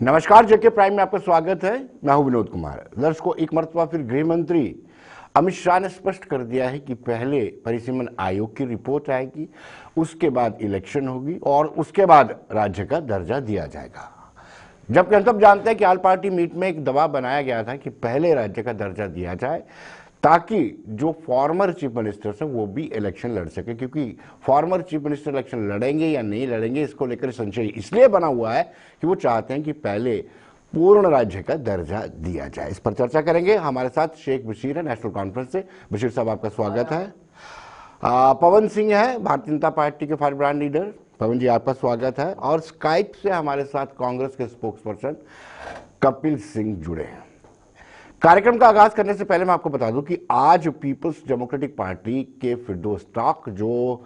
नमस्कार, जेके प्राइम में आपका स्वागत है। मैं हूं विनोद कुमार। दर्शकों, एक मरतबा फिर गृह मंत्री अमित शाह ने स्पष्ट कर दिया है कि पहले परिसीमन आयोग की रिपोर्ट आएगी, उसके बाद इलेक्शन होगी और उसके बाद राज्य का दर्जा दिया जाएगा। जबकि हम सब जानते हैं कि ऑल पार्टी मीट में एक दबाव बनाया गया था कि पहले राज्य का दर्जा दिया जाए ताकि जो फॉर्मर चीफ मिनिस्टर्स हैं वो भी इलेक्शन लड़ सके, क्योंकि फॉर्मर चीफ मिनिस्टर इलेक्शन लड़ेंगे या नहीं लड़ेंगे इसको लेकर संशय इसलिए बना हुआ है कि वो चाहते हैं कि पहले पूर्ण राज्य का दर्जा दिया जाए। इस पर चर्चा करेंगे। हमारे साथ शेख बशीर है नेशनल कॉन्फ्रेंस से। बशीर साहब, आपका स्वागत है। पवन सिंह है भारतीय जनता पार्टी के फायर ब्रांड लीडर। पवन जी, आपका स्वागत है। और स्काइप से हमारे साथ कांग्रेस के स्पोक्सपर्सन कपिल सिंह जुड़े हैं। कार्यक्रम का आगाज करने से पहले मैं आपको बता दूं कि आज पीपल्स डेमोक्रेटिक पार्टी के फिरदौस टाक, जो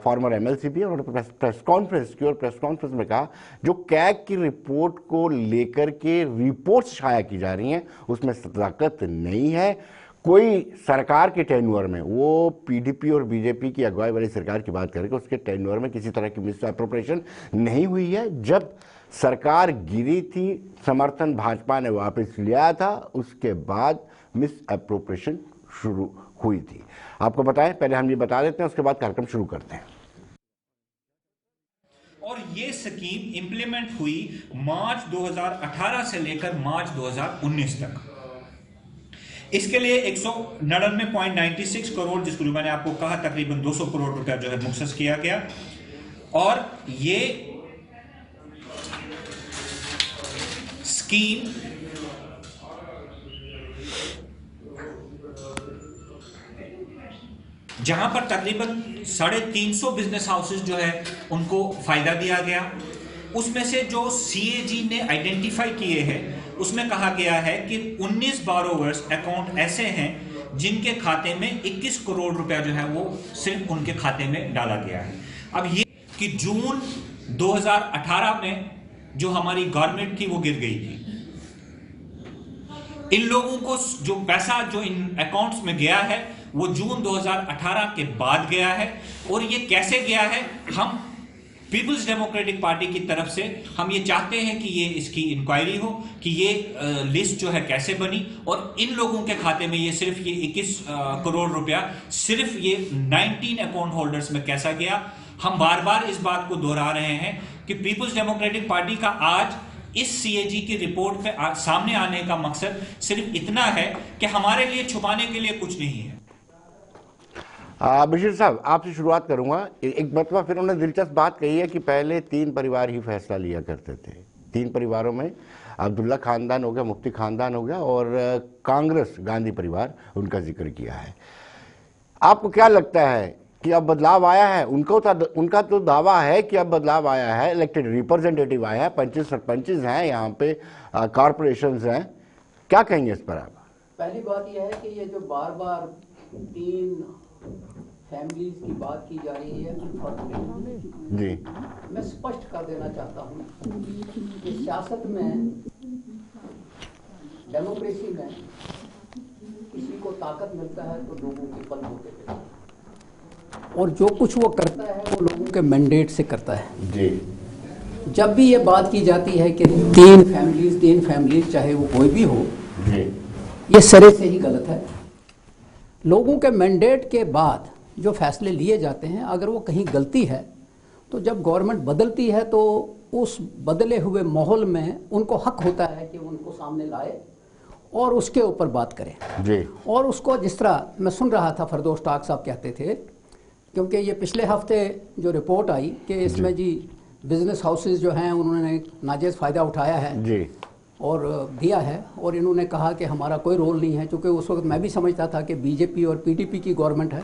फॉर्मर एमएलसी भी है, उन्होंने प्रेस कॉन्फ्रेंस की और प्रेस कॉन्फ्रेंस में कहा जो कैग की रिपोर्ट को लेकर के रिपोर्ट्स शाया की जा रही हैं उसमें सदाकत नहीं है। कोई सरकार के टेन्योर में, वो पीडीपी और बीजेपी की अगुवाई वाली सरकार की बात करें, उसके टेन्योर में किसी तरह की मिस एप्रोप्रिएशन नहीं हुई है। जब सरकार गिरी थी, समर्थन भाजपा ने वापस लिया था, उसके बाद मिस एप्रोप्रिएशन शुरू हुई थी। आपको बताएं, पहले हम ये बता देते हैं, उसके बाद कार्यक्रम शुरू करते हैं। और ये स्कीम इंप्लीमेंट हुई मार्च 2018 से लेकर मार्च 2019 तक। इसके लिए 199.96 करोड़, जिसको मैंने आपको कहा तकरीबन 200 करोड़ रुपया जो है मुख्तस किया गया। और ये स्कीम जहां पर तकरीबन 350 बिजनेस हाउसेस जो है उनको फायदा दिया गया। उसमें से जो सीएजी ने आइडेंटिफाई किए हैं उसमें कहा गया है कि 19 बारोवर्स अकाउंट ऐसे हैं जिनके खाते में 21 करोड़ रुपया जो है वो सिर्फ उनके खाते में डाला गया है। अब ये कि जून 2018 में जो हमारी गवर्नमेंट थी वो गिर गई थी। इन लोगों को जो पैसा जो इन अकाउंट्स में गया है वो जून 2018 के बाद गया है। और ये कैसे गया है, हम पीपल्स डेमोक्रेटिक पार्टी की तरफ से हम ये चाहते हैं कि ये इसकी इंक्वायरी हो कि ये लिस्ट जो है कैसे बनी और इन लोगों के खाते में ये सिर्फ ये 21 करोड़ रुपया सिर्फ ये 19 अकाउंट होल्डर्स में कैसा गया। हम बार बार इस बात को दोहरा रहे हैं कि पीपल्स डेमोक्रेटिक पार्टी का आज इस सीएजी की रिपोर्ट पे सामने आने का मकसद सिर्फ इतना है कि हमारे लिए छुपाने के लिए कुछ नहीं है। बशीर साहब, आपसे शुरुआत करूंगा। एक मरतबा फिर उन्होंने दिलचस्प बात कही है कि पहले 3 परिवार ही फैसला लिया करते थे। 3 परिवारों में अब्दुल्ला खानदान हो गया, मुफ्ती खानदान हो गया और कांग्रेस गांधी परिवार, उनका जिक्र किया है। आपको क्या लगता है कि अब बदलाव आया है? उनका तो दावा है कि अब बदलाव आया है, इलेक्टेड रिप्रेजेंटेटिव आया है, पंच सरपंचेस हैं, यहाँ पे कॉरपोरेशंस हैं। क्या कहेंगे इस पर आप? पहली बात यह है कि ये जो बार बार 3 फैमिलीज की बात की जा रही है, जी, मैं स्पष्ट कर देना चाहता हूँ कि सियासत में, डेमोक्रेसी में किसी को ताकत मिलता है तो लोगों के बल होते हैं, और जो कुछ वो करता है वो लोगों के मैंडेट से करता है। जी। जब भी ये बात की जाती है कि 3 फैमिलीज चाहे वो कोई भी हो, जी, ये सिरे से ही गलत है। लोगों के मैंडेट के बाद जो फैसले लिए जाते हैं, अगर वो कहीं गलती है तो जब गवर्नमेंट बदलती है तो उस बदले हुए माहौल में उनको हक होता है कि उनको सामने लाए और उसके ऊपर बात करें। जी। और उसको, जिस तरह मैं सुन रहा था फरदौस टाक साहब कहते थे, क्योंकि ये पिछले हफ्ते जो रिपोर्ट आई कि इसमें जी बिजनेस हाउसेज जो हैं उन्होंने नाजायज़ फ़ायदा उठाया है जी और दिया है, और इन्होंने कहा कि हमारा कोई रोल नहीं है, क्योंकि उस वक्त मैं भी समझता था कि बीजेपी और पीडीपी की गवर्नमेंट है।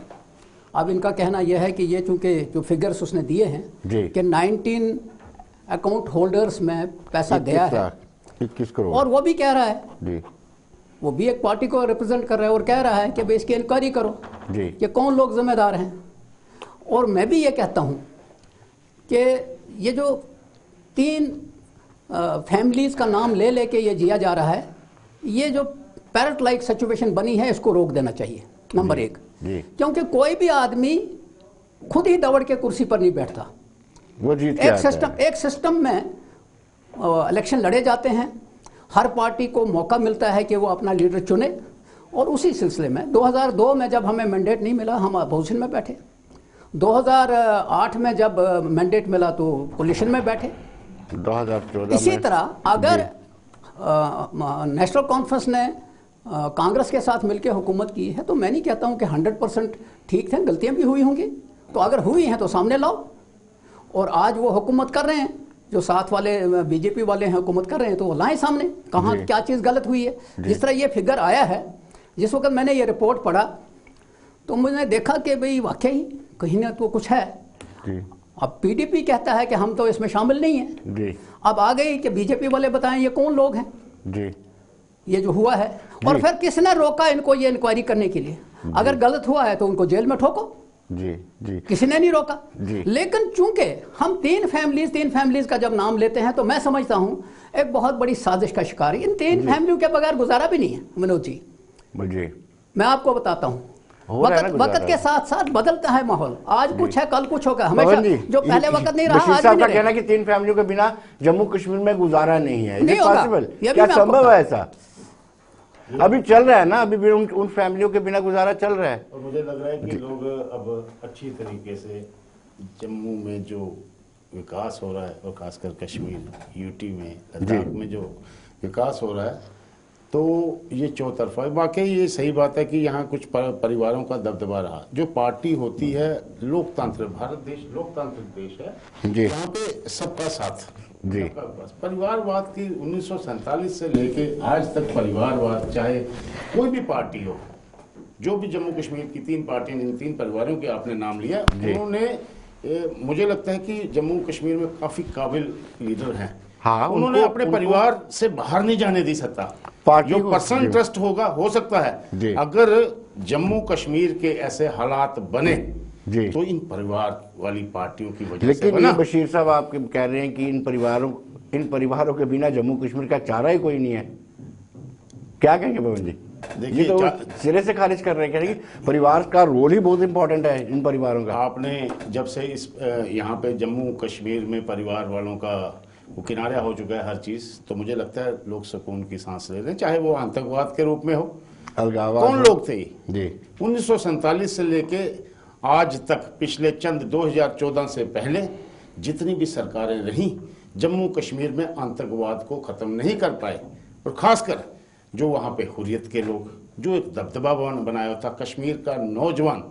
अब इनका कहना यह है कि ये चूँकि जो फिगर्स उसने दिए हैं कि 19 अकाउंट होल्डर्स में पैसा गया है, 21 करोड़, और वो भी कह रहा है जी, वो भी एक पार्टी को रिप्रेजेंट कर रहा है और कह रहा है कि भाई इसकी इंक्वायरी करो जी, कि कौन लोग जिम्मेदार हैं। और मैं भी ये कहता हूँ कि ये जो 3 फैमिलीज़ का नाम ले लेके ये जिया जा रहा है, ये जो पैरट लाइक सिचुएशन बनी है, इसको रोक देना चाहिए, नंबर 1। क्योंकि कोई भी आदमी खुद ही दौड़ के कुर्सी पर नहीं बैठता। वो जीत एक सिस्टम में इलेक्शन लड़े जाते हैं, हर पार्टी को मौका मिलता है कि वो अपना लीडर चुने, और उसी सिलसिले में 2002 में जब हमें मैंडेट नहीं मिला हम अपोजिशन में बैठे, 2008 में जब मैंडेट मिला तो कोलिशन में बैठे। 2014 इसी में तरह अगर नेशनल कॉन्फ्रेंस ने कांग्रेस के साथ मिलकर हुकूमत की है तो मैं नहीं कहता हूं कि 100% ठीक थे, गलतियां भी हुई होंगी, तो अगर हुई हैं तो सामने लाओ। और आज वो हुकूमत कर रहे हैं, जो साथ वाले बीजेपी वाले हैं हुकूमत कर रहे हैं, तो वो लाएं सामने कहाँ क्या चीज़ गलत हुई है। जिस तरह ये फिगर आया है, जिस वक्त मैंने ये रिपोर्ट पढ़ा तो मैंने देखा कि भाई वाकई कहीं ना तो कुछ है। अब पीडीपी कहता है कि हम तो इसमें शामिल नहीं हैं जी। अब आ गई कि बीजेपी वाले बताएं ये कौन लोग हैं जी, ये जो हुआ है, और फिर किसने रोका इनको ये इंक्वायरी करने के लिए? अगर गलत हुआ है तो उनको जेल में ठोको जी जी, किसी ने नहीं रोका जी। लेकिन चूंकि हम तीन फैमिलीज का जब नाम लेते हैं तो मैं समझता हूं एक बहुत बड़ी साजिश का शिकार है। इन तीन फैमिलियों के बगैर गुजारा भी नहीं है मनोज जी। मैं आपको बताता हूं, वक्त के साथ साथ बदलता है माहौल, आज कुछ है कल कुछ होगा, हमेशा जो पहले वक्त नहीं रहा आज भी कहना कि तीन फैमिलियों के बिना जम्मू कश्मीर में गुजारा नहीं है, नहीं पॉसिबल, क्या संभव है ऐसा? अभी चल रहा है ना, अभी भी उन फैमिलियों के बिना गुजारा चल रहा है। और मुझे लग रहा है कि लोग अब अच्छी तरीके से जम्मू में जो विकास हो रहा है, और खासकर कश्मीर, यूटी में, लद्दाख में जो विकास हो रहा है, तो ये चौतरफा वाकई ये सही बात है कि यहाँ कुछ परिवारों का दबदबा रहा। जो पार्टी होती है लोकतंत्र, भारत देश लोकतांत्रिक देश है, यहाँ पे सबका साथ जी। परिवारवाद की 1947 से लेके आज तक परिवारवाद, चाहे कोई भी पार्टी हो, जो भी जम्मू कश्मीर की तीन पार्टियां, जिन तीन परिवारों के आपने नाम लिया, उन्होंने मुझे लगता है कि जम्मू कश्मीर में काफी काबिल लीडर हैं। हाँ, उन्होंने अपने परिवार से बाहर नहीं जाने दी सत्ता। जो पर्सनल ट्रस्ट होगा, हो सकता है अगर जम्मू कश्मीर के ऐसे हालात बने तो इन परिवार वाली पार्टियों की वजह से बना। बशीर साहब आप कह रहे हैं कि इन परिवारों के बिना जम्मू कश्मीर का चारा ही कोई नहीं है, क्या कहेंगे पवन जी? देखिए तो सिरे से खारिज कर रहे हैं, कह रहे हैं कि परिवार का रोल ही बहुत इंपॉर्टेंट है इन परिवारों का। आपने जब से इस यहाँ पे जम्मू कश्मीर में परिवार वालों का वो किनारा हो चुका है हर चीज, तो मुझे लगता है लोग सुकून की सांस ले रहे हैं, चाहे वो आतंकवाद के रूप में हो, अलगाववाद। कौन लोग थे जी 1947 से लेके आज तक, पिछले चंद 2014 से पहले जितनी भी सरकारें रहीं, जम्मू कश्मीर में आतंकवाद को खत्म नहीं कर पाए। और खासकर जो वहां पे हुर्रियत के लोग, जो एक दबदबा बनाया था, कश्मीर का नौजवान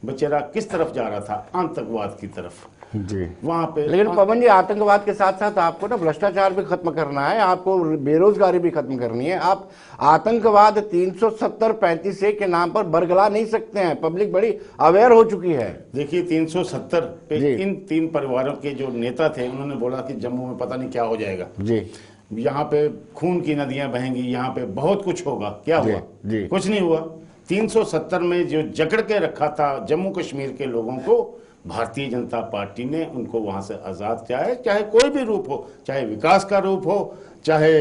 बेचारा किस तरफ जा रहा था? आतंकवाद की तरफ जी वहां पे। लेकिन पवन जी, आतंकवाद के साथ साथ आपको ना भ्रष्टाचार भी खत्म करना है, आपको बेरोजगारी भी खत्म करनी है। आप आतंकवाद 370-35 के नाम पर बरगला नहीं सकते हैं, पब्लिक बड़ी अवेयर हो चुकी है। देखिए 370 पे इन तीन परिवारों के जो नेता थे, उन्होंने बोला कि जम्मू में पता नहीं क्या हो जाएगा जी, यहाँ पे खून की नदियां बहेंगी, यहाँ पे बहुत कुछ होगा। क्या हुआ जी? कुछ नहीं हुआ। 370 में जो जकड़ के रखा था जम्मू कश्मीर के लोगों को, भारतीय जनता पार्टी ने उनको वहां से आजाद किया है, चाहे कोई भी रूप हो, चाहे विकास का रूप हो, चाहे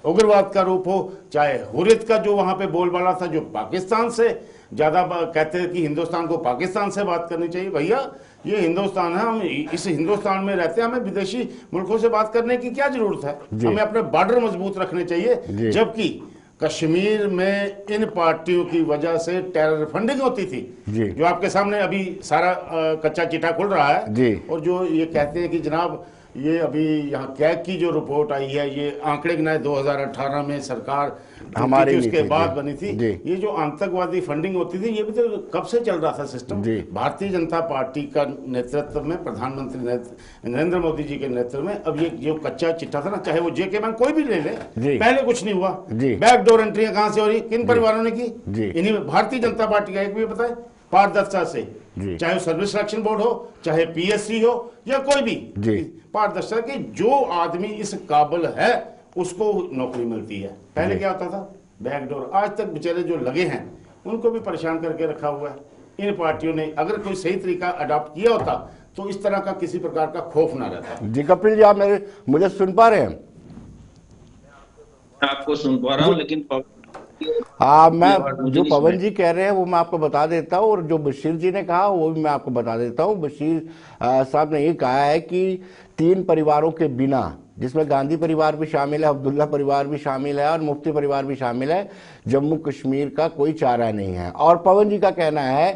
उग्रवाद का रूप हो, चाहे हुर्रियत का जो वहां पे बोलबाला था, जो पाकिस्तान से ज्यादा कहते हैं कि हिंदुस्तान को पाकिस्तान से बात करनी चाहिए। भैया ये हिंदुस्तान है, हम इस हिंदुस्तान में रहते हैं, हमें विदेशी मुल्कों से बात करने की क्या जरूरत है? हमें अपने बॉर्डर मजबूत रखने चाहिए। जबकि कश्मीर में इन पार्टियों की वजह से टेरर फंडिंग होती थी, जो आपके सामने अभी सारा कच्चा चिट्ठा खुल रहा है। और जो ये कहते हैं कि जनाब ये अभी यहाँ कैग की जो रिपोर्ट आई है, ये आंकड़े गिनाए 2018 में सरकार हमारी उसके बाद बनी थी। ये जो आतंकवादी फंडिंग होती थी, ये भी तो कब से चल रहा था सिस्टम। भारतीय जनता पार्टी का नेतृत्व में, प्रधानमंत्री नरेंद्र मोदी जी के नेतृत्व में, अब ये जो कच्चा चिट्ठा था ना, चाहे वो जेके बैंक कोई भी ले ले, पहले कुछ नहीं हुआ। बैकडोर एंट्रियां कहां से हो रही, किन परिवारों ने की? इन्हीं भारतीय जनता पार्टी का। एक भी बताए पारदर्शिता से, चाहे वो सर्विस सिलेक्शन बोर्ड हो, चाहे पीएससी हो, या कोई भी पारदर्शिता की, जो आदमी इस काबिल है उसको नौकरी मिलती है। पहले क्या होता था? बैकडोर। आज तक बेचारे जो लगे हैं उनको भी परेशान करके रखा हुआ है इन पार्टियों ने। अगर कोई सही तरीका अडॉप्ट किया होता तो इस तरह का किसी प्रकार का खौफ ना रहता। जी कपिल जी, आप मुझे सुन पा रहे हैं? आपको सुन पा रहा हूँ, लेकिन मैं जो पवन जी कह रहे हैं वो मैं आपको बता देता हूँ, और जो बशीर जी ने कहा वो भी मैं आपको बता देता हूँ। बशीर साहब ने ये कहा है कि तीन परिवारों के बिना जिसमें गांधी परिवार भी शामिल है, अब्दुल्ला परिवार भी शामिल है और मुफ्ती परिवार भी शामिल है। जम्मू कश्मीर का कोई चारा नहीं है। और पवन जी का कहना है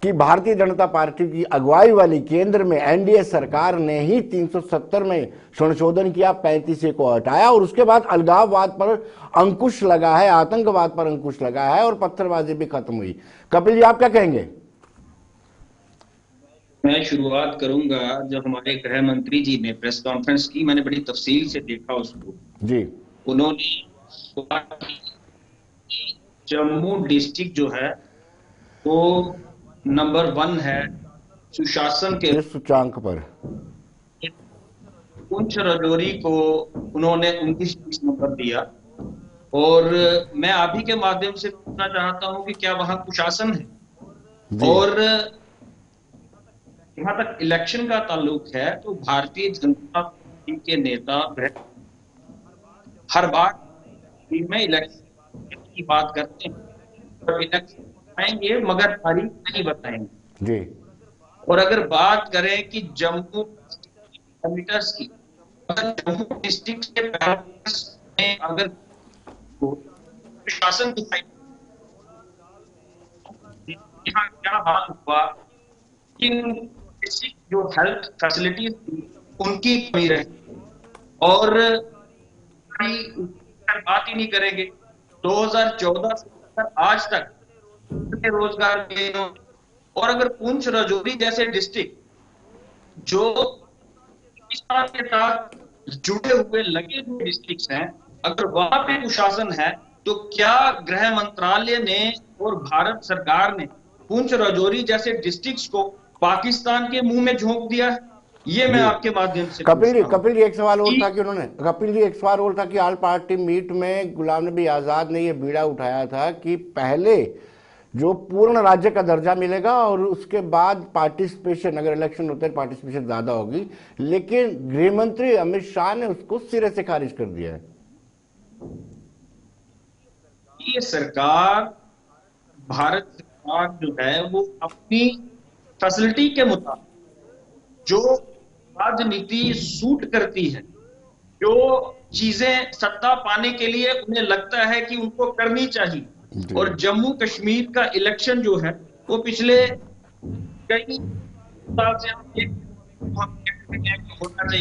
कि भारतीय जनता पार्टी की अगुवाई वाली केंद्र में एनडीए सरकार ने ही 370 में संशोधन किया, 35 को हटाया और उसके बाद अलगाववाद पर अंकुश लगा है, आतंकवाद पर अंकुश लगा है और पत्थरबाजी भी खत्म हुई। कपिल जी, आप क्या कहेंगे? मैं शुरुआत करूंगा, जब हमारे गृह मंत्री जी ने प्रेस कॉन्फ्रेंस की, मैंने बड़ी तफसील से देखा उसको जी। उन्होंने जम्मू डिस्ट्रिक्ट जो है वो नंबर 1 है सुशासन के सूचांक पर। पुंछ राजौरी को उन्होंने 19 नंबर दिया और मैं आप ही के माध्यम से पूछना चाहता हूं कि क्या वहां कुशासन है? और जहां तक इलेक्शन का ताल्लुक है तो भारतीय जनता पार्टी के नेता हर बार में इलेक्शन की बात करते हैं और इलेक्शन बताएंगे मगर तारीख नहीं बताएंगे जी। और अगर बात करें कि जम्मू पैरामीटर्स की, अगर जम्मू डिस्ट्रिक्ट के पैरामीटर्स में अगर प्रशासन दिखाई, यहाँ क्या हाल हुआ कि जो हेल्थ फैसिलिटीज थी उनकी कमी रही और बात ही नहीं करेंगे। 2014 से आज तक रोजगार के, और अगर पुंछ राजौरी जैसे डिस्ट्रिक्ट जो पाकिस्तान के साथ जुड़े हुए लगे हुए डिस्ट्रिक्ट हैं, अगर वहां पे कुशासन है तो क्या गृह मंत्रालय ने और भारत सरकार ने पुंछ राजौरी जैसे डिस्ट्रिक्ट्स को पाकिस्तान के मुंह में झोंक दिया है? ये मैं आपके माध्यम से कपिल जी एक सवाल और था कि उन्होंने, कपिल जी एक सवाल और था कि ऑल पार्टी मीट में गुलाम नबी आजाद ने ये बीड़ा उठाया था कि पहले जो पूर्ण राज्य का दर्जा मिलेगा और उसके बाद पार्टिसिपेशन, अगर इलेक्शन होते हैं पार्टिसिपेशन ज्यादा होगी, लेकिन गृह मंत्री अमित शाह ने उसको सिरे से खारिज कर दिया है। ये सरकार, भारत सरकार जो है वो अपनी फैसिलिटी के मुताबिक जो राजनीति सूट करती है, जो चीजें सत्ता पाने के लिए उन्हें लगता है कि उनको करनी चाहिए, और जम्मू कश्मीर का इलेक्शन जो है वो पिछले कई साल से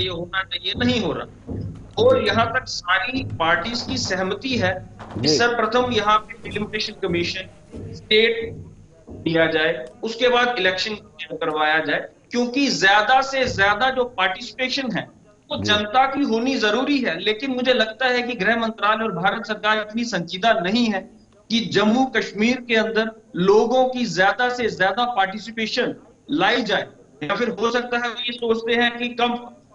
होना चाहिए नहीं हो रहा। और यहाँ तक सारी पार्टीज की सहमति है कि सर्वप्रथम यहाँ पे डिलिमिटेशन कमीशन स्टेट दिया जाए, उसके बाद इलेक्शन करवाया जाए, क्योंकि ज्यादा से ज्यादा जो पार्टिसिपेशन है वो जनता की होनी जरूरी है। लेकिन मुझे लगता है कि गृह मंत्रालय और भारत सरकार इतनी संजीदा नहीं है कि जम्मू कश्मीर के अंदर लोगों की ज्यादा से ज्यादा पार्टिसिपेशन लाई जाए, या फिर हो सकता है ये सोचते हैं कि कम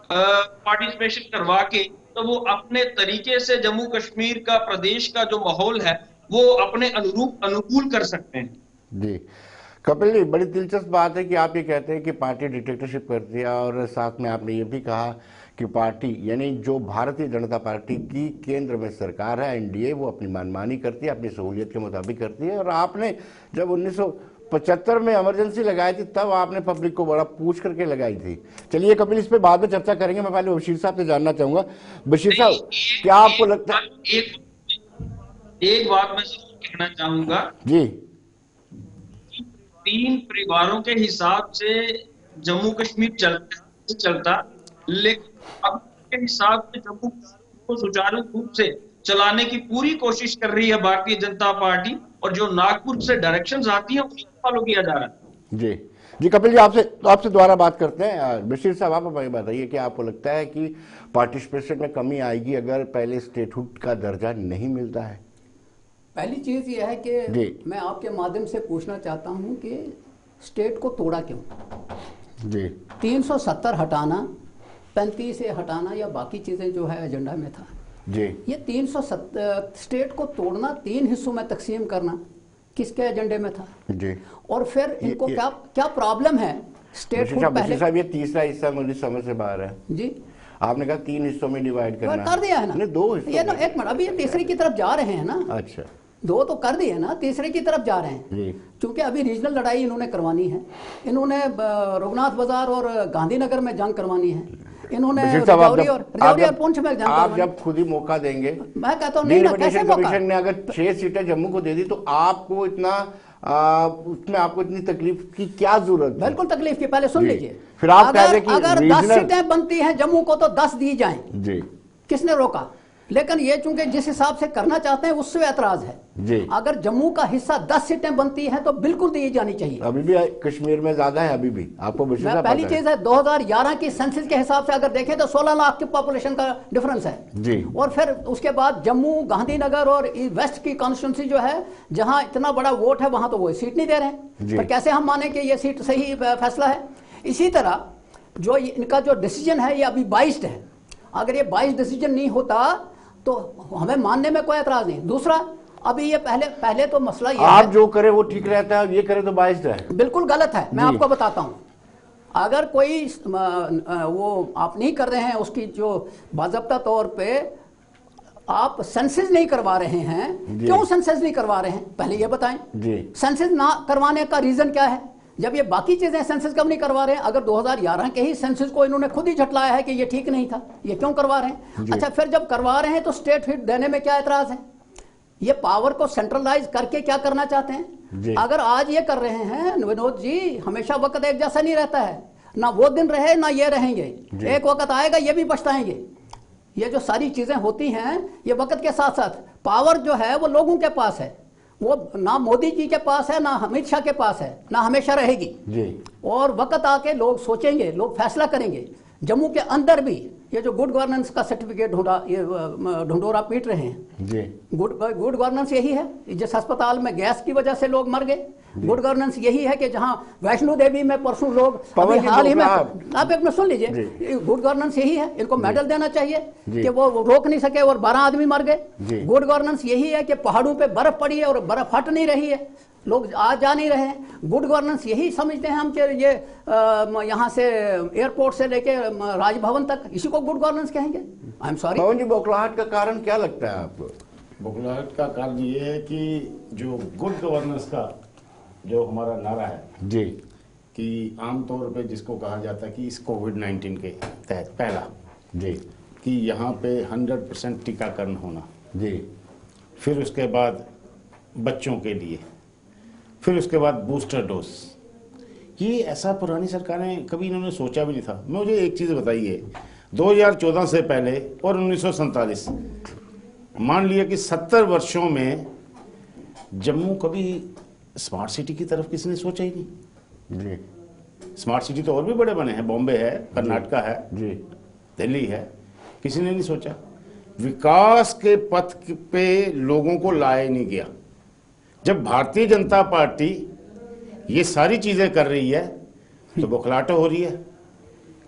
पार्टिसिपेशन करवा के तो वो अपने तरीके से जम्मू कश्मीर का, प्रदेश का जो माहौल है वो अपने अनुरूप अनुकूल कर सकते हैं। जी कपिल जी, बड़ी दिलचस्प बात है कि आप ये कहते हैं कि पार्टी डिक्टेटरशिप करती है और साथ में आपने ये भी कहा कि पार्टी यानी जो भारतीय जनता पार्टी की केंद्र में सरकार है एनडीए, वो अपनी मनमानी करती है, अपनी सहूलियत के मुताबिक करती है। और आपने जब 1975 में इमरजेंसी लगाई थी तब आपने पब्लिक को बड़ा पूछ करके लगाई थी। चलिए कपिल, इस पे बाद में चर्चा करेंगे। मैं पहले बशीर साहब से जानना चाहूंगा। बशीर साहब, क्या आपको लगता है? एक बात मैं कहना चाहूंगा जी, 3 परिवारों के हिसाब से जम्मू कश्मीर चलता, लेकिन अब के हिसाब से जम्मू को सुचारू रूप से चलाने की पूरी कोशिश कर रही है भारतीय जनता पार्टी, और जो नागपुर से डायरेक्शंस आती हैं उसको फॉलो किया जा रहा है। जी कपिल जी, आपसे दोबारा बात करते हैं। बशीर साहब, आप हमें बताइए कि आपको लगता है कि पार्टिसिपेशन में कमी आएगी अगर पहले स्टेटहुड का दर्जा नहीं मिलता है? पहली चीज ये है कि मैं आपके माध्यम से पूछना चाहता हूं कि स्टेट को तोड़ा क्यों? जी 370 हटाना, 35 से हटाना या बाकी चीजें जो है एजेंडा में था जी। ये 370 स्टेट को तोड़ना, 3 हिस्सों में तकसीम करना किसके एजेंडे में था जी? और फिर इनको क्या प्रॉब्लम है? स्टेट पहले साहब, ये तीसरा हिस्सा मुझे समझ से बाहर है जी। आपने कहा 3 हिस्सों में डिवाइड करना, कर दिया है ना? नहीं, 2 हिस्सों। ये ना, एक मिनट, अभी ये तीसरे की तरफ जा रहे हैं ना। अच्छा, 2 तो कर दिए ना, तीसरे की तरफ जा रहे हैं, क्योंकि अभी रीजनल लड़ाई इन्होंने करवानी है। इन्होंने रघुनाथ बाजार और गांधीनगर में जंग करवानी है। इन्होंने बशीर साहब, रजौरी और पुंछ में आप जब खुद ही मौका देंगे, मैं कहता हूँ नहीं ना, कैसे मौका? कमीशन ने अगर 6 सीटें जम्मू को दे दी तो आपको इतना उसमें आपको इतनी तकलीफ की क्या जरूरत? बिल्कुल तकलीफ की, पहले सुन लीजिए। फिर आप कह रहे कि अगर 10 सीटें बनती हैं जम्मू को तो 10 दी जाएं जी, किसने रोका? लेकिन ये चूंकि जिस हिसाब से करना चाहते हैं उससे ऐतराज है जी। अगर जम्मू का हिस्सा 10 सीटें बनती हैं तो बिल्कुल दी जानी चाहिए। अभी भी कश्मीर में ज्यादा है, अभी भी आपको पहली चीज है 2011 की सेंसस के हिसाब से अगर देखें तो 16 लाख की पॉपुलेशन का डिफरेंस है जी। और फिर उसके बाद जम्मू, गांधीनगर और वेस्ट की कॉन्स्टिट्यूंसी जो है जहां इतना बड़ा वोट है वहां तो वो सीट नहीं दे रहे हैं, पर कैसे हम माने कि ये सीट सही फैसला है? इसी तरह जो इनका जो डिसीजन है ये अभी 22 है, अगर ये 22 डिसीजन नहीं होता तो हमें मानने में कोई एतराज नहीं। दूसरा, अभी ये पहले तो मसला ये आप जो करे वो ठीक रहता है, ये करे तो बाइस्ड है, बिल्कुल गलत है। मैं आपको बताता हूं, अगर कोई वो आप नहीं कर रहे हैं उसकी जो बाज़ाब्ता तौर पे आप सेंसस नहीं करवा रहे हैं, क्यों सेंसस नहीं करवा रहे हैं पहले ये बताएं। सेंसस ना करवाने का रीजन क्या है? जब ये बाकी चीजें सेंसस कब नहीं करवा रहे हैं? अगर 2011 के ही सेंसस को इन्होंने खुद ही झटलाया है कि ये ठीक नहीं था, ये क्यों करवा रहे हैं? अच्छा, फिर जब करवा रहे हैं तो स्टेट हिट देने में क्या एतराज है? ये पावर को सेंट्रलाइज करके क्या करना चाहते हैं? अगर आज ये कर रहे हैं विनोद जी, हमेशा वक्त एक जैसा नहीं रहता है, ना वो दिन रहे ना ये रहेंगे, एक वक्त आएगा ये भी पछताएंगे। ये जो सारी चीजें होती हैं ये वक्त के साथ साथ, पावर जो है वो लोगों के पास है, वो ना मोदी जी के पास है ना अमित शाह के पास है, ना हमेशा रहेगी जी। और वक्त आके लोग सोचेंगे, लोग फैसला करेंगे। जम्मू के अंदर भी ये जो गुड गवर्नेंस का सर्टिफिकेट ढुंढोरा पीट रहे हैं जी, गुड गवर्नेंस यही है जिस अस्पताल में गैस की वजह से लोग मर गए। गुड गवर्नेंस यही है कि जहां वैष्णो देवी में परसों लोग हाल ही में, आप एक मिनट सुन लीजिए, गुड गवर्नेंस यही है, इनको मेडल देना चाहिए कि वो रोक नहीं सके और 12 आदमी मर गए। गुड गवर्नेंस यही है कि पहाड़ों पे बर्फ पड़ी है और बर्फ हट नहीं रही है, लोग आ जा नहीं रहे हैं। गुड गवर्नेंस यही समझते हैं हम कि ये यहाँ से एयरपोर्ट से लेके राजभवन तक, इसी को गुड गवर्नेंस कहेंगे? I am sorry. पवन जी, बौखलाहट का कारण क्या लगता है आपको? बौखलाहट का कारण ये है कि जो गुड गवर्नेंस का जो हमारा नारा है जी, कि आमतौर पे जिसको कहा जाता है कि इस कोविड-19 के तहत पहला जी कि यहाँ पे 100% टीकाकरण होना जी, फिर उसके बाद बच्चों के लिए, फिर उसके बाद बूस्टर डोज, ये ऐसा पुरानी सरकारें कभी इन्होंने सोचा भी नहीं था। मुझे एक चीज़ बताइए, 2014 से पहले और 1947 मान लिया कि 70 वर्षों में जम्मू कभी स्मार्ट सिटी की तरफ किसी ने सोचा ही नहीं जी। स्मार्ट सिटी तो और भी बड़े बने हैं, बॉम्बे है, कर्नाटका है जी, दिल्ली है, किसी ने नहीं सोचा। विकास के पथ पे लोगों को लाया नहीं गया। जब भारतीय जनता पार्टी ये सारी चीजें कर रही है तो बौखलाहट हो रही है।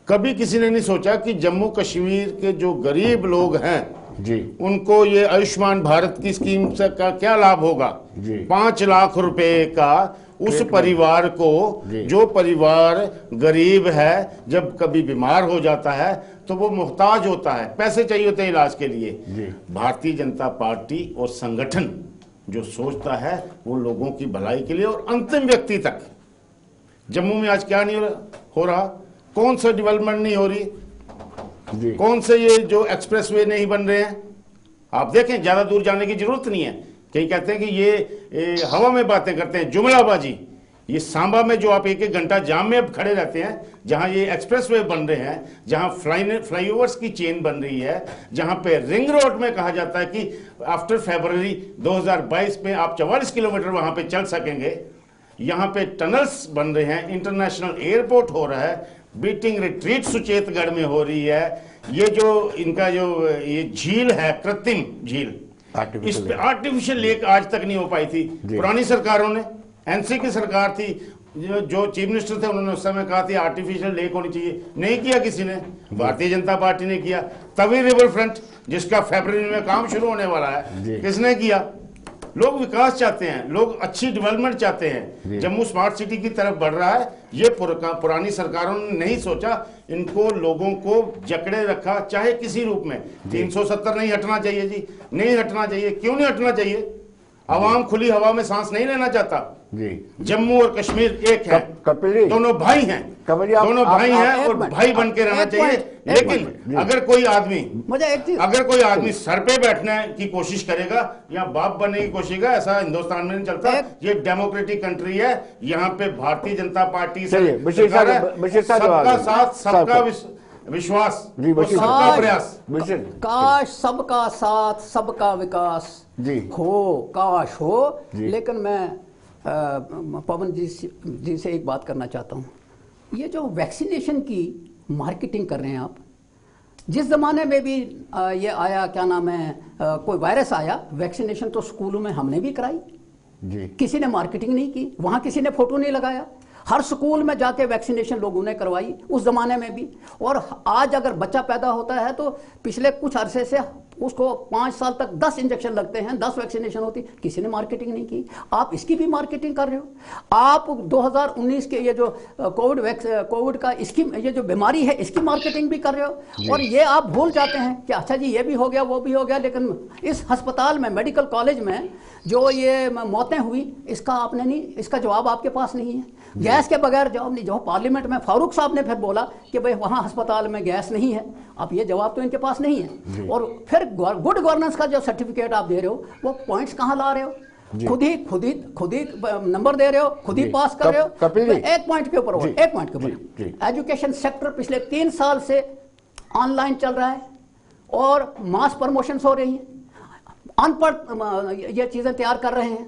कभी किसी ने नहीं सोचा कि जम्मू कश्मीर के जो गरीब लोग हैं जी, उनको ये आयुष्मान भारत की स्कीम से का क्या लाभ होगा? 5 लाख रुपए का उस परिवार को, जो परिवार गरीब है, जब कभी बीमार हो जाता है तो वो मुहताज होता है, पैसे चाहिए होते हैं इलाज के लिए। भारतीय जनता पार्टी और संगठन जो सोचता है वो लोगों की भलाई के लिए और अंतिम व्यक्ति तक। जम्मू में आज क्या नहीं हो रहा? कौन सा डेवलपमेंट नहीं हो रही? कौन से ये जो एक्सप्रेसवे नहीं बन रहे हैं? आप देखें, ज्यादा दूर जाने की जरूरत नहीं है। कई कहते हैं कि ये हवा में बातें करते हैं, जुमलाबाजी। ये सांबा में जो आप 1-1 घंटा जाम में खड़े रहते हैं, जहां ये एक्सप्रेसवे बन रहे हैं, जहां फ्लाईओवर्स की चेन बन रही है, जहां पे रिंग रोड में कहा जाता है कि आफ्टर फरवरी 2022 में आप 44 किलोमीटर वहां पे चल सकेंगे। यहां पे टनल्स बन रहे हैं, इंटरनेशनल एयरपोर्ट हो रहा है, बीटिंग रिट्रीट सुचेतगढ़ में हो रही है। ये जो इनका जो ये झील है, कृत्रिम झील, इस पे आर्टिफिशियल लेक आज तक नहीं हो पाई थी। पुरानी सरकारों ने, एनसी की सरकार थी, जो चीफ मिनिस्टर थे उन्होंने उस समय कहा थी आर्टिफिशियल लेक होनी चाहिए, नहीं किया किसी ने। भारतीय जनता पार्टी ने किया। तवी रिवर फ्रंट जिसका फरवरी में काम शुरू होने वाला है, किसने किया? लोग विकास चाहते हैं, लोग अच्छी डेवलपमेंट चाहते हैं। जम्मू स्मार्ट सिटी की तरफ बढ़ रहा है। ये पुरानी सरकारों ने नहीं सोचा, इनको लोगों को जकड़े रखा, चाहे किसी रूप में। 370 नहीं हटना चाहिए जी, नहीं हटना चाहिए। क्यों नहीं हटना चाहिए? आवाम खुली हवा में सांस नहीं लेना चाहता जी। जम्मू और कश्मीर एक है, कपिल जी, दोनों भाई हैं, दोनों भाई हैं और भाई बन के रहना चाहिए। लेकिन अगर कोई आदमी सर पे बैठने की कोशिश करेगा या बाप बनने की कोशिश करेगा, ऐसा हिंदुस्तान में नहीं चलता। ये डेमोक्रेटिक कंट्री है, यहाँ पे भारतीय जनता पार्टी से सबका साथ, सबका विश्वास, सबका प्रयास। काश सबका साथ सबका विकास हो, काश हो। लेकिन मैं पवन जी से एक बात करना चाहता हूँ। ये जो वैक्सीनेशन की मार्केटिंग कर रहे हैं आप, जिस ज़माने में भी ये आया, क्या नाम है, कोई वायरस आया, वैक्सीनेशन तो स्कूलों में हमने भी कराई जी। किसी ने मार्केटिंग नहीं की, वहाँ किसी ने फोटो नहीं लगाया, हर स्कूल में जाके वैक्सीनेशन लोगों ने करवाई उस ज़माने में भी। और आज अगर बच्चा पैदा होता है तो पिछले कुछ अरसे से उसको 5 साल तक 10 इंजेक्शन लगते हैं, 10 वैक्सीनेशन होती, किसी ने मार्केटिंग नहीं की। आप इसकी भी मार्केटिंग कर रहे हो। आप 2019 के ये जो कोविड का इसकी ये जो बीमारी है इसकी मार्केटिंग भी कर रहे हो। और ये आप भूल जाते हैं कि अच्छा जी ये भी हो गया वो भी हो गया, लेकिन इस अस्पताल में, मेडिकल कॉलेज में जो ये मौतें हुई, इसका आपने नहीं, इसका जवाब आपके पास नहीं है। गैस के बगैर जवाब नहीं। जो पार्लियामेंट में फारूक साहब ने फिर बोला कि भाई वहाँ अस्पताल में गैस नहीं है, अब ये जवाब तो इनके पास नहीं है। और फिर गुड गवर्नेंस का जो सर्टिफिकेट आप दे रहे हो, वो पॉइंट्स कहाँ ला रहे हो? खुद ही नंबर दे रहे हो, खुद ही पास कर रहे हो। कपिल जी, एक पॉइंट के ऊपर एजुकेशन सेक्टर पिछले 3 साल से ऑनलाइन चल रहा है और मास प्रमोशंस हो रही हैं, अनपढ़ ये चीजें तैयार कर रहे हैं।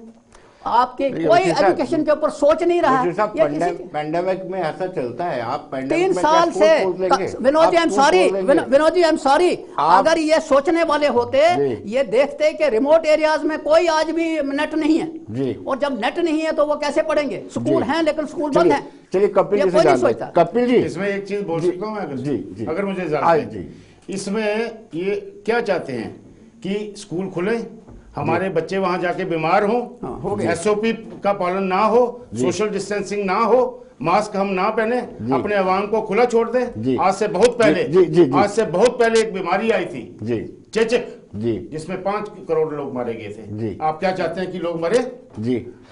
आपके कोई एजुकेशन के ऊपर सोच नहीं रहा है। पैंडेमिक में ऐसा चलता है। आप 3 साल से Vinod ji, I am sorry, अगर ये सोचने वाले होते, ये देखते कि रिमोट एरियाज में कोई आज भी नेट नहीं है, और जब नेट नहीं है तो वो कैसे पढ़ेंगे? स्कूल हैं लेकिन स्कूल बंद है। चलिए कपिल जी से सोचता। कपिल जी, इसमें एक चीज बोल सकता हूँ अगर मुझे इसमें ये क्या चाहते हैं कि स्कूल खुले, हमारे बच्चे वहां जाके बीमार हो, एसओपी का पालन ना हो, सोशल डिस्टेंसिंग ना हो, मास्क हम ना पहने, अपने आवाम को खुला छोड़ दें। आज से बहुत पहले एक बीमारी आई थी चेचक, जिसमें 5 करोड़ लोग मारे गए थे। आप क्या चाहते हैं कि लोग मरे?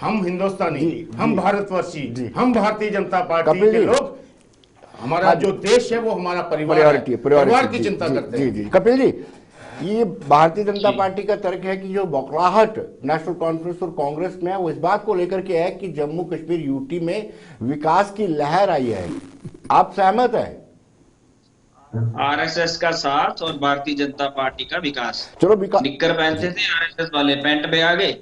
हम हिंदुस्तानी, हम भारतवर्षी, हम भारतीय जनता पार्टी के लोग, हमारा जो देश है वो हमारा परिवार की चिंता करते हैं। कपिल जी, ये भारतीय जनता पार्टी का तर्क है कि जो बौखलाहट नेशनल कॉन्फ्रेंस और कांग्रेस में है, वो इस बात को लेकर के है कि जम्मू कश्मीर यूटी में विकास की लहर आई है। आप सहमत है? आरएसएस का साथ और भारतीय जनता पार्टी का विकास। चलो निक्कर पहनते थे आरएसएस वाले, पैंट पे आ गए।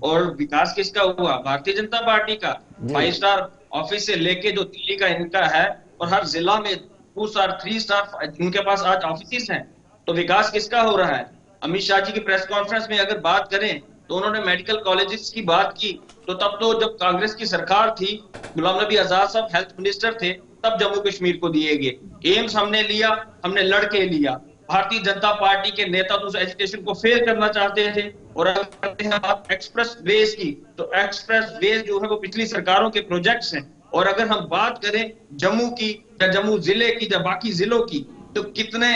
और विकास किसका हुआ? भारतीय जनता पार्टी का। 5 स्टार ऑफिस से लेके जो दिल्ली का इनका है, और हर जिला में 2 स्टार 3 स्टार इनके पास आज ऑफिस हैं। तो विकास किसका हो रहा है? अमित शाह जी की प्रेस कॉन्फ्रेंस में अगर बात करें तो उन्होंने मेडिकल कॉलेजेस की बात की, तो तब तो जब कांग्रेस की सरकार थी, गुलाम नबी आजाद साहब हेल्थ मिनिस्टर थे, तब जम्मू कश्मीर को दिए गए। एम्स हमने लिया, हमने लड़के लिया। भारतीय जनता पार्टी के नेता तो उस एजुकेशन को फेल करना चाहते थे। और अगर करते हैं बात एक्सप्रेस वेज की, तो एक्सप्रेस वेज जो है वो पिछली सरकारों के प्रोजेक्ट्स हैं। और अगर हम बात करें जम्मू की या जम्मू जिले की या बाकी जिलों की, तो कितने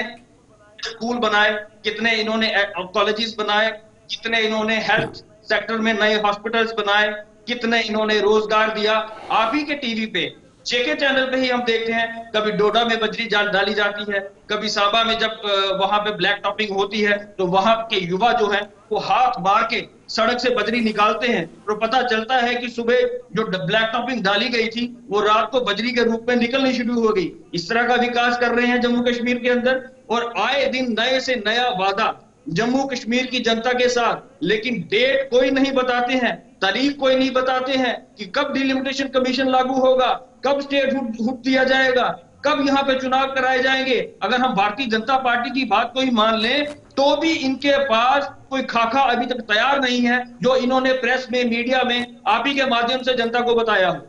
स्कूल बनाए, कितने इन्होंने कॉलेजेस बनाए, कितने इन्होंने हेल्थ सेक्टर में नए हॉस्पिटल्स बनाए, कितने इन्होंने रोजगार दिया। आप ही के टीवी पे, जेके चैनल पे ही हम देखते हैं, कभी डोडा में बजरी डाली जाती है, कभी साबा में जब वहां पे ब्लैक टॉपिंग होती है तो वहां के युवा जो है वो हाथ मार के सड़क से बजरी निकालते हैं। तो पता चलता है कि सुबह जो ब्लैक टॉपिंग डाली गई थी वो रात को बजरी के रूप में निकलनी शुरू हो गई। इस तरह का विकास कर रहे हैं जम्मू कश्मीर के अंदर। और आए दिन नए से नया वादा जम्मू कश्मीर की जनता के साथ, लेकिन डेट कोई नहीं बताते हैं, तारीख कोई नहीं बताते हैं कि कब डिलिमिटेशन कमीशन लागू होगा, कब स्टेट हुड दिया जाएगा, कब यहाँ पे चुनाव कराए जाएंगे। अगर हम भारतीय जनता पार्टी की बात को ही मान लें तो भी इनके पास कोई खाका अभी तक तैयार नहीं है जो इन्होंने प्रेस में, मीडिया में आप ही के माध्यम से जनता को बताया हो।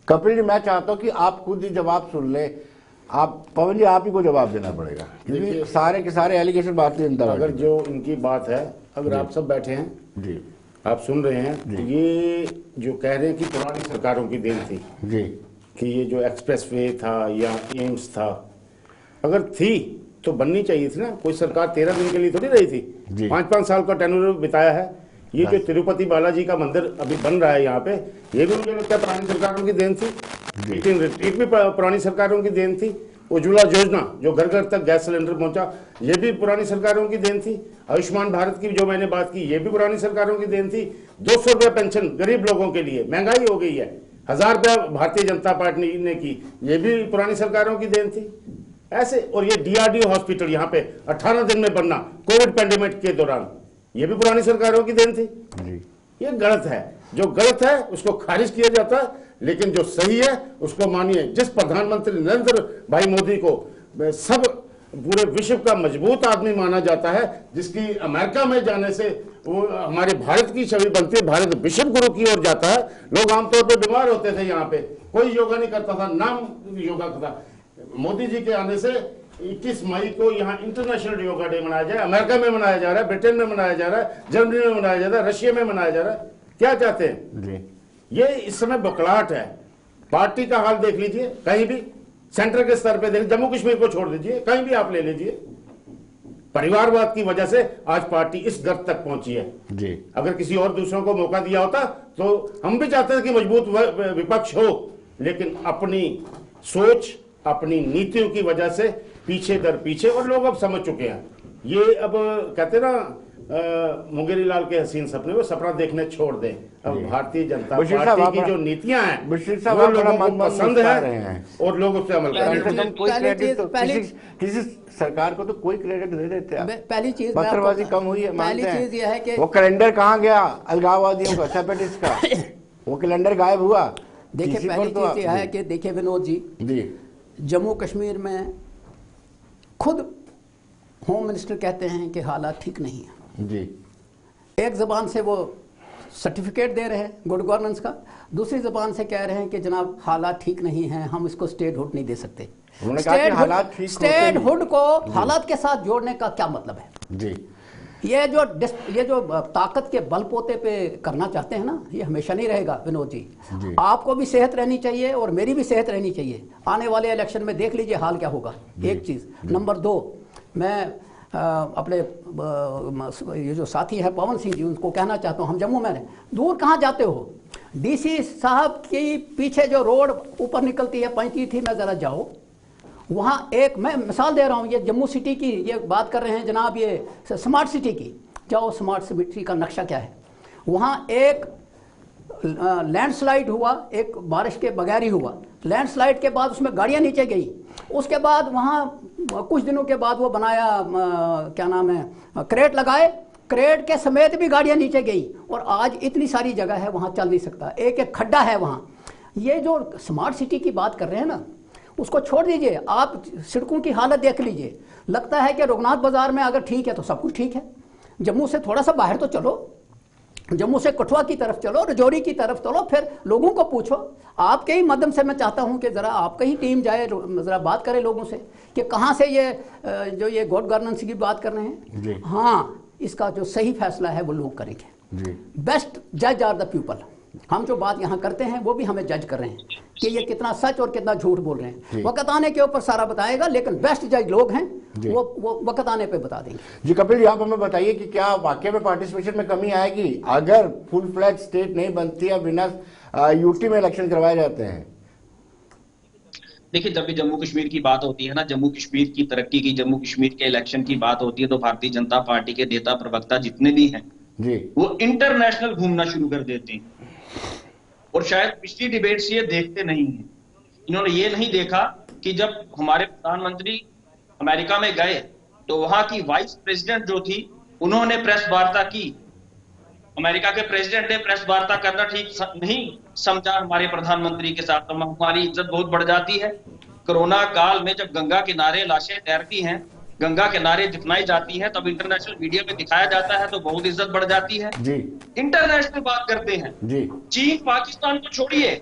कपिल जी, मैं चाहता हूं कि आप खुद ही जवाब सुन ले। आप पवन जी, आप ही को जवाब देना पड़ेगा, क्योंकि सारे के सारे एलिगेशन भारतीय जनता अगर जो इनकी बात है, अगर आप सब बैठे हैं जी, आप सुन रहे हैं, ये जो कह रहे हैं कि पुरानी सरकारों की देन थी जी, कि ये जो एक्सप्रेस वे था या एम्स था, अगर थी तो बननी चाहिए थी ना। कोई सरकार 13 दिन के लिए थोड़ी रही थी, 5-5 साल का टेन्योर बिताया है। ये जो तिरुपति बालाजी का मंदिर अभी बन रहा है यहाँ पे, ये भी मुझे लगता है पुरानी सरकारों की देन थी। एक भी पुरानी सरकारों की देन थी। उज्ज्वला योजना जो घर घर तक गैस सिलेंडर पहुंचा, ये भी पुरानी सरकारों की देन थी। आयुष्मान भारत की जो मैंने बात की, ये भी पुरानी सरकारों की देन थी। 200 रुपया पेंशन गरीब लोगों के लिए, महंगाई हो गई है, 1000 रुपया भारतीय जनता पार्टी ने की, ये भी पुरानी सरकारों की देन थी। ऐसे, और ये DRDO हॉस्पिटल यहाँ पे 18 दिन में बनना कोविड पैंडेमिक के दौरान, ये भी पुरानी सरकारों की देन थी। ये गलत है, जो गलत है उसको खारिज किया जाता है, लेकिन जो सही है उसको मानिए। जिस प्रधानमंत्री नरेंद्र भाई मोदी को सब पूरे विश्व का मजबूत आदमी माना जाता है, जिसकी अमेरिका में जाने से वो हमारे भारत की छवि बनती है, भारत विश्व गुरु की ओर जाता है। लोग आमतौर पर बीमार होते थे, यहाँ पे कोई योगा नहीं करता था, नाम योगा था। मोदी जी के आने से 21 मई को यहाँ इंटरनेशनल योगा डे मनाया जाए। अमेरिका में मनाया जा रहा है, ब्रिटेन में मनाया जा रहा है, जर्मनी में मनाया जा रहा है, रशिया में मनाया जा रहा है। क्या चाहते हैं ये इस समय बकलाहट है। पार्टी का हाल देख लीजिए, कहीं भी सेंटर के स्तर पे देख, जम्मू कश्मीर को छोड़ दीजिए, कहीं भी आप ले लीजिए, परिवारवाद की वजह से आज पार्टी इस गर्त तक पहुंची है जी। अगर किसी और दूसरों को मौका दिया होता तो हम भी चाहते थे कि मजबूत विपक्ष हो, लेकिन अपनी सोच, अपनी नीतियों की वजह से पीछे दर पीछे, और लोग अब समझ चुके हैं। ये अब कहते ना मुंगेरी लाल के हसीन सपने, वो सपना देखने छोड़ दें। अब भारतीय जनता पार्टी की जो नीतियां हैं वो लोगों को पसंद है और लोग उससे अमल करें। किसी सरकार को तो कोई क्रेडिट दे देते हैं। पहली चीज पत्थरबाजी कम हुई है, पहली चीज ये है कि वो कैलेंडर कहाँ गया अलगाववादियों का, सेपरेटिस्ट का, वो कैलेंडर गायब हुआ। देखिए पहली चीज ये है कि देखिए विनोद जी, जम्मू कश्मीर में खुद होम मिनिस्टर कहते हैं कि हालात ठीक नहीं है जी। एक जबान से वो सर्टिफिकेट दे रहे हैं गुड गवर्नेंस का, दूसरी जबान से कह रहे हैं कि जनाब हालात ठीक नहीं हैं, हम इसको स्टेटहुड नहीं दे सकते। स्टेटहुड को हालात के साथ जोड़ने का क्या मतलब है जी? ये जो ताकत के बलपोते पे करना चाहते हैं ना, ये हमेशा नहीं रहेगा विनोद जी। आपको भी सेहत रहनी चाहिए और मेरी भी सेहत रहनी चाहिए। आने वाले इलेक्शन में देख लीजिए हाल क्या होगा, एक चीज। नंबर 2, मैं अपने ये जो साथी है पवन सिंह जी, उनको कहना चाहता हूँ, हम जम्मू में दूर कहाँ जाते हो, DC साहब के पीछे जो रोड ऊपर निकलती है पंचती थी में ज़रा जाओ, वहाँ एक, मैं मिसाल दे रहा हूँ, ये जम्मू सिटी की ये बात कर रहे हैं जनाब, ये स्मार्ट सिटी की, जाओ स्मार्ट सिटी का नक्शा क्या है। वहाँ एक लैंडस्लाइड हुआ, एक बारिश के बगैर ही हुआ, लैंडस्लाइड के बाद उसमें गाड़ियाँ नीचे गई, उसके बाद वहाँ कुछ दिनों के बाद वो बनाया क्या नाम है, क्रेट लगाए, क्रेट के समेत भी गाड़ियाँ नीचे गई, और आज इतनी सारी जगह है वहाँ चल नहीं सकता, एक एक खड्डा है वहाँ। ये जो स्मार्ट सिटी की बात कर रहे हैं ना, उसको छोड़ दीजिए, आप सड़कों की हालत देख लीजिए। लगता है कि रघुनाथ बाजार में अगर ठीक है तो सब कुछ ठीक है। जम्मू से थोड़ा सा बाहर तो चलो, जम्मू से कठुआ की तरफ चलो, रजौरी की तरफ चलो, फिर लोगों को पूछो। आपके ही माध्यम से मैं चाहता हूं कि ज़रा आपकी ही टीम जाए, ज़रा बात करे लोगों से कि कहाँ से ये जो ये गुड गवर्नेंस की बात कर रहे हैं, हाँ इसका जो सही फैसला है वो लोग करेंगे। बेस्ट जज आर द पीपल। हम जो बात यहाँ करते हैं वो भी हमें जज कर रहे हैं कि ये कितना सच और कितना झूठ बोल रहे हैं। वक्त आने के ऊपर सारा बताएगा, लेकिन बेस्ट जज लोग हैं, वो वक्त आने पे बता देंगे। जी कपिल जी, आप हमें बताइए कि क्या वाकई में पार्टिसिपेशन में कमी आएगी अगर फुल फ्लैग स्टेट नहीं बनती है, बिना यूटी में इलेक्शन करवाए जाते हैं? देखिए, जब भी जम्मू कश्मीर की बात होती है ना, जम्मू कश्मीर की तरक्की की, जम्मू कश्मीर के इलेक्शन की बात होती है, तो भारतीय जनता पार्टी के नेता प्रवक्ता जितने भी हैं जी, वो इंटरनेशनल घूमना शुरू कर देते हैं। और शायद पिछली डिबेट से ये देखते नहीं है। इन्होंने ये नहीं देखा कि जब हमारे प्रधानमंत्री अमेरिका में गए तो वहां की वाइस प्रेसिडेंट जो थी, उन्होंने प्रेस वार्ता की। अमेरिका के प्रेसिडेंट ने प्रेस वार्ता करना ठीक नहीं समझा हमारे प्रधानमंत्री के साथ, तो हमारी इज्जत बहुत बढ़ जाती है। कोरोना काल में जब गंगा किनारे लाशें तैरती हैं, गंगा किनारे दिखलाई जाती है, तब इंटरनेशनल मीडिया में दिखाया जाता है, तो बहुत इज्जत बढ़ जाती है जी। इंटरनेशनल बात करते हैं जी। चीन पाकिस्तान को छोड़िए,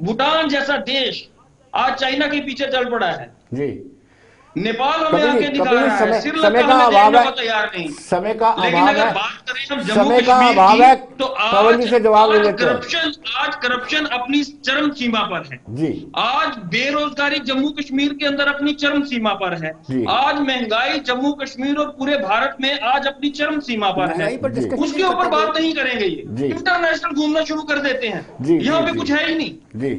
भूटान जैसा देश आज चाइना के पीछे चल पड़ा है जी। नेपाल हमें आके दिखा रहा है, समय श्रीलंका का हमें अभाव देखने है, को तैयार नहीं। समय का लेकिन अभाव अगर है, बात करें हम जम्मू समय का कश्मीर अभाव है, की, तो पवन जी से जवाब ले लेते हैं। आज करप्शन अपनी चरम सीमा पर है जी। आज बेरोजगारी जम्मू कश्मीर के अंदर अपनी चरम सीमा पर है जी। आज महंगाई जम्मू कश्मीर और पूरे भारत में आज अपनी चरम सीमा पर है। उसके ऊपर बात नहीं करेंगे, ये इंटरनेशनल घूमना शुरू कर देते हैं। यहाँ पे कुछ है ही नहीं। जी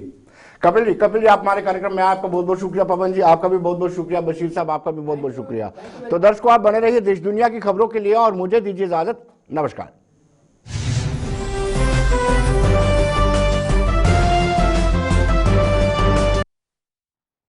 कपिल जी, आप हमारे कार्यक्रम में, आपका बहुत बहुत शुक्रिया। पवन जी आपका भी बहुत बहुत शुक्रिया। बशीर साहब आपका भी बहुत बहुत शुक्रिया। तो दर्शकों, आप बने रहिए देश दुनिया की खबरों के लिए और मुझे दीजिए इजाजत। नमस्कार।